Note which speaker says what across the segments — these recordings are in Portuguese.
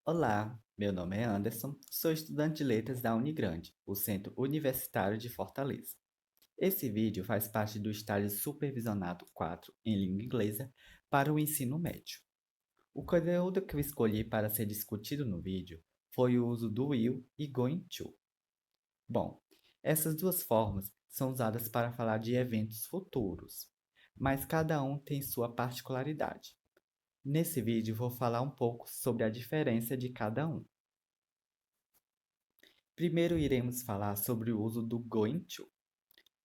Speaker 1: Olá, meu nome é Anderson, sou estudante de letras da Unigrande, o Centro Universitário de Fortaleza. Esse vídeo faz parte do estágio supervisionado 4 em língua inglesa para o ensino médio. O conteúdo que eu escolhi para ser discutido no vídeo foi o uso do will e going to. Bom, essas duas formas são usadas para falar de eventos futuros, mas cada um tem sua particularidade. Nesse vídeo vou falar um pouco sobre a diferença de cada um. Primeiro iremos falar sobre o uso do going to.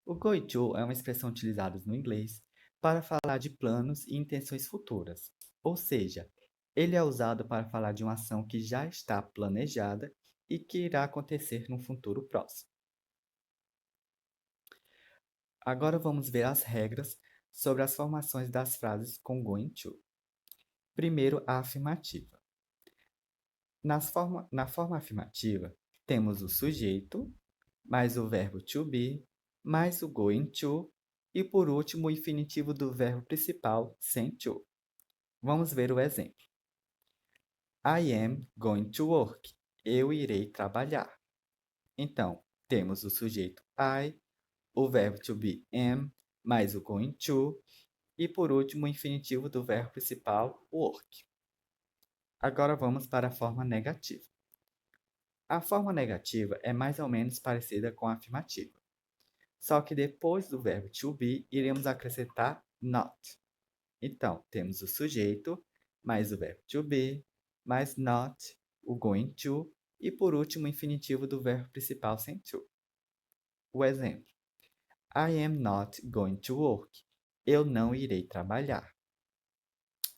Speaker 1: O going to é uma expressão utilizada no inglês para falar de planos e intenções futuras, ou seja, ele é usado para falar de uma ação que já está planejada e que irá acontecer no futuro próximo. Agora vamos ver as regras sobre as formações das frases com going to. Primeiro, a afirmativa. Na forma afirmativa, temos o sujeito, mais o verbo to be, mais o going to e, por último, o infinitivo do verbo principal sem to. Vamos ver o exemplo. I am going to work. Eu irei trabalhar. Então, temos o sujeito I, o verbo to be am, mais o going to e, por último, o infinitivo do verbo principal work. Agora vamos para a forma negativa. A forma negativa é mais ou menos parecida com a afirmativa. Só que depois do verbo to be, iremos acrescentar not. Então, temos o sujeito, mais o verbo to be, mais not, o going to, e por último o infinitivo do verbo principal sem to. O exemplo: I am not going to work. Eu não irei trabalhar.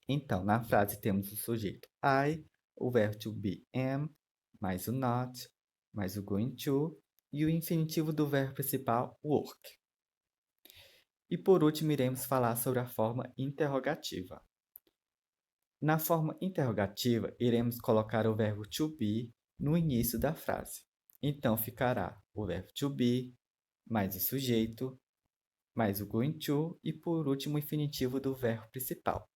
Speaker 1: Então, na frase temos o sujeito I, o verbo to be am, mais o not, mais o going to, e o infinitivo do verbo principal work. E por último, iremos falar sobre a forma interrogativa. Na forma interrogativa, iremos colocar o verbo to be no início da frase. Então, ficará o verbo to be, mais o sujeito, mais o going to e, por último, o infinitivo do verbo principal.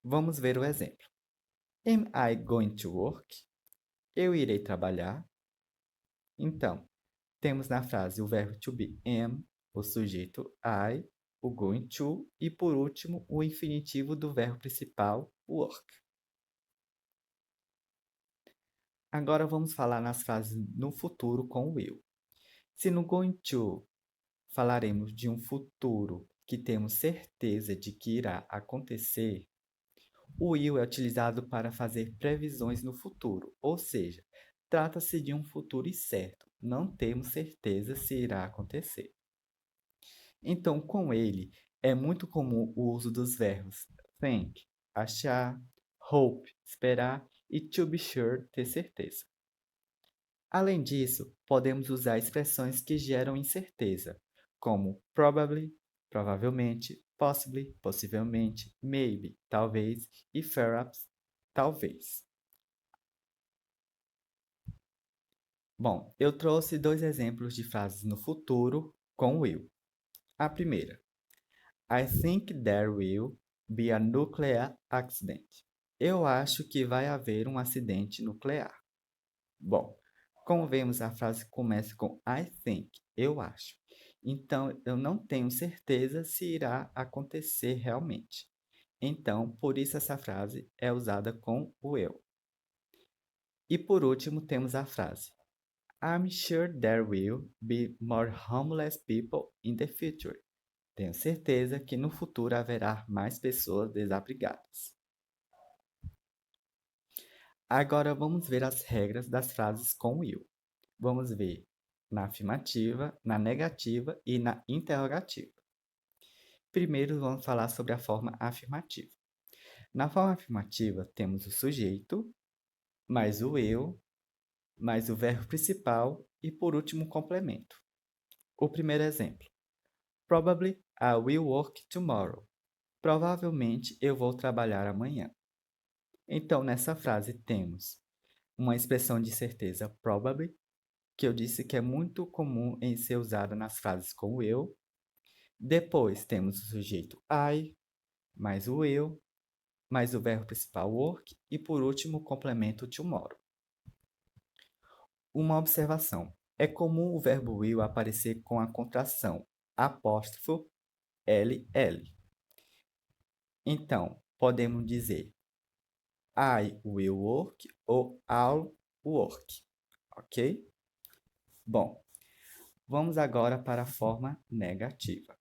Speaker 1: Vamos ver o exemplo. Am I going to work? Eu irei trabalhar. Então, temos na frase o verbo to be am, o sujeito I, o going to e, por último, o infinitivo do verbo principal work. Agora vamos falar nas frases no futuro com will. Se no going to falaremos de um futuro que temos certeza de que irá acontecer, o will é utilizado para fazer previsões no futuro, ou seja, trata-se de um futuro incerto, não temos certeza se irá acontecer. Então, com ele, é muito comum o uso dos verbos think, achar, hope, esperar e to be sure, ter certeza. Além disso, podemos usar expressões que geram incerteza, como probably, provavelmente, possibly, possivelmente, maybe, talvez e perhaps, talvez. Bom, eu trouxe dois exemplos de frases no futuro com will. A primeira: I think there will be a nuclear accident. Eu acho que vai haver um acidente nuclear. Bom, como vemos, a frase começa com I think, eu acho. Então, eu não tenho certeza se irá acontecer realmente. Então, por isso essa frase é usada com o eu. E por último, temos a frase I'm sure there will be more homeless people in the future. Tenho certeza que no futuro haverá mais pessoas desabrigadas. Agora vamos ver as regras das frases com will. Vamos ver na afirmativa, na negativa e na interrogativa. Primeiro, vamos falar sobre a forma afirmativa. Na forma afirmativa, temos o sujeito, mais o eu, mais o verbo principal e, por último, o complemento. O primeiro exemplo: Probably I will work tomorrow. Provavelmente eu vou trabalhar amanhã. Então, nessa frase, temos uma expressão de certeza probably, que eu disse que é muito comum em ser usada nas frases com o eu. Depois temos o sujeito I, mais o eu, mais o verbo principal work e, por último, o complemento tomorrow. Uma observação. É comum o verbo will aparecer com a contração apóstrofo LL. Então, podemos dizer I will work ou I'll work, ok? Bom, vamos agora para a forma negativa.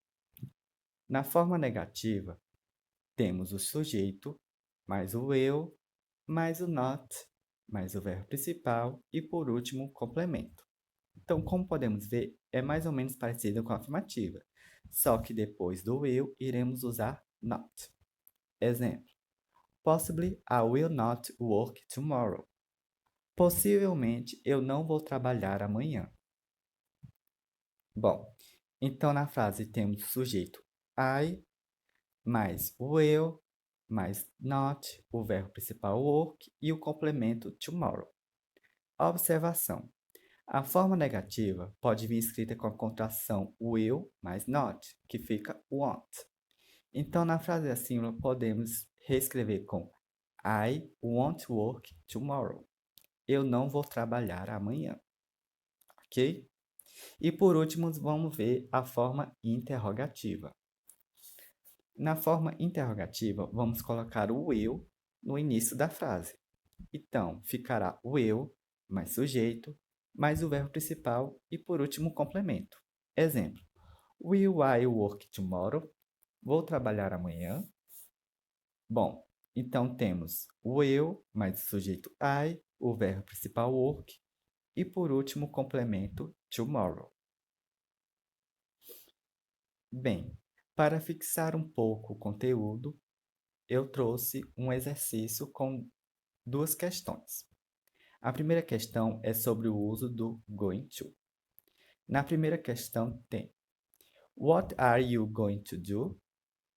Speaker 1: Na forma negativa, temos o sujeito, mais o will, mais o not, mais o verbo principal e, por último, o complemento. Então, como podemos ver, é mais ou menos parecido com a afirmativa, só que depois do will, iremos usar not. Exemplo: Possibly I will not work tomorrow. Possivelmente eu não vou trabalhar amanhã. Bom, então na frase temos o sujeito I, mais will, mais not, o verbo principal work e o complemento tomorrow. Observação: a forma negativa pode vir escrita com a contração will mais not, que fica want. Então, na frase acima, podemos reescrever com I won't work tomorrow. Eu não vou trabalhar amanhã. Ok? E por último, vamos ver a forma interrogativa. Na forma interrogativa, vamos colocar o will no início da frase. Então, ficará o will mais sujeito, mais o verbo principal e, por último, o complemento. Exemplo: Will I work tomorrow? Vou trabalhar amanhã? Bom, então temos o will mais o sujeito I, o verbo principal work e, por último, o complemento tomorrow. Bem, para fixar um pouco o conteúdo, eu trouxe um exercício com duas questões. A primeira questão é sobre o uso do going to. Na primeira questão tem: What are you going to do?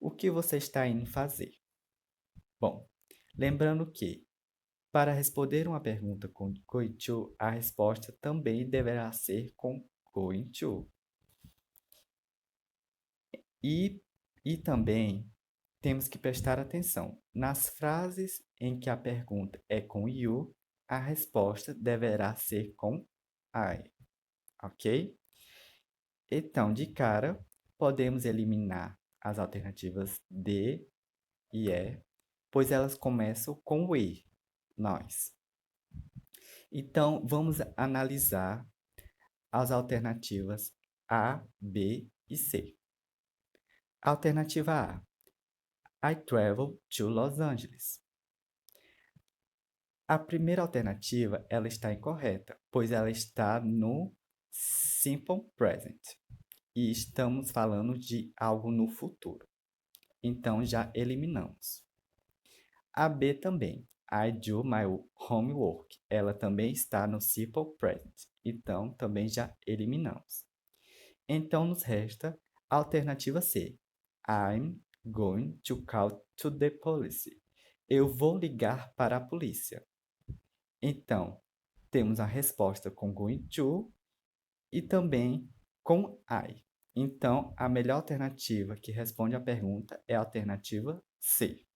Speaker 1: O que você está indo fazer? Bom, lembrando que, para responder uma pergunta com going to, a resposta também deverá ser com going to. E também temos que prestar atenção. Nas frases em que a pergunta é com you, a resposta deverá ser com I, ok? Então, de cara, podemos eliminar as alternativas D e E, pois elas começam com we, nós. Então, vamos analisar as alternativas A, B e C. Alternativa A: I travel to Los Angeles. A primeira alternativa, ela está incorreta, pois ela está no simple present e estamos falando de algo no futuro. Então já eliminamos. A B também, I do my homework. Ela também está no simple present, então também já eliminamos. Então nos resta a alternativa C, I'm going to call to the police. Eu vou ligar para a polícia. Então, temos a resposta com going to e também com I. Então, a melhor alternativa que responde à pergunta é a alternativa C.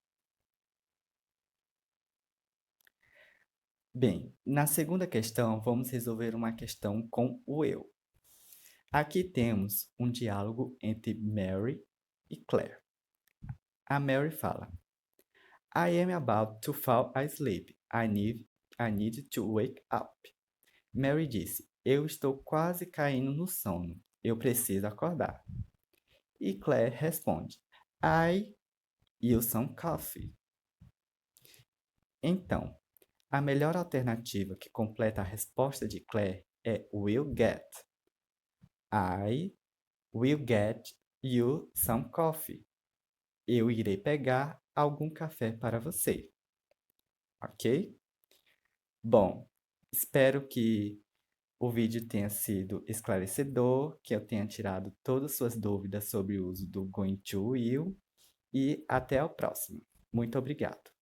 Speaker 1: Bem, na segunda questão, vamos resolver uma questão com o eu. Aqui temos um diálogo entre Mary e Claire. A Mary fala: I am about to fall asleep. I need to wake up. Mary disse: Eu estou quase caindo no sono. Eu preciso acordar. E Claire responde: I you some coffee. Então, a melhor alternativa que completa a resposta de Claire é will get. I will get you some coffee. Eu irei pegar algum café para você. Ok? Bom, espero que o vídeo tenha sido esclarecedor, que eu tenha tirado todas as suas dúvidas sobre o uso do going to will e até o próximo. Muito obrigado.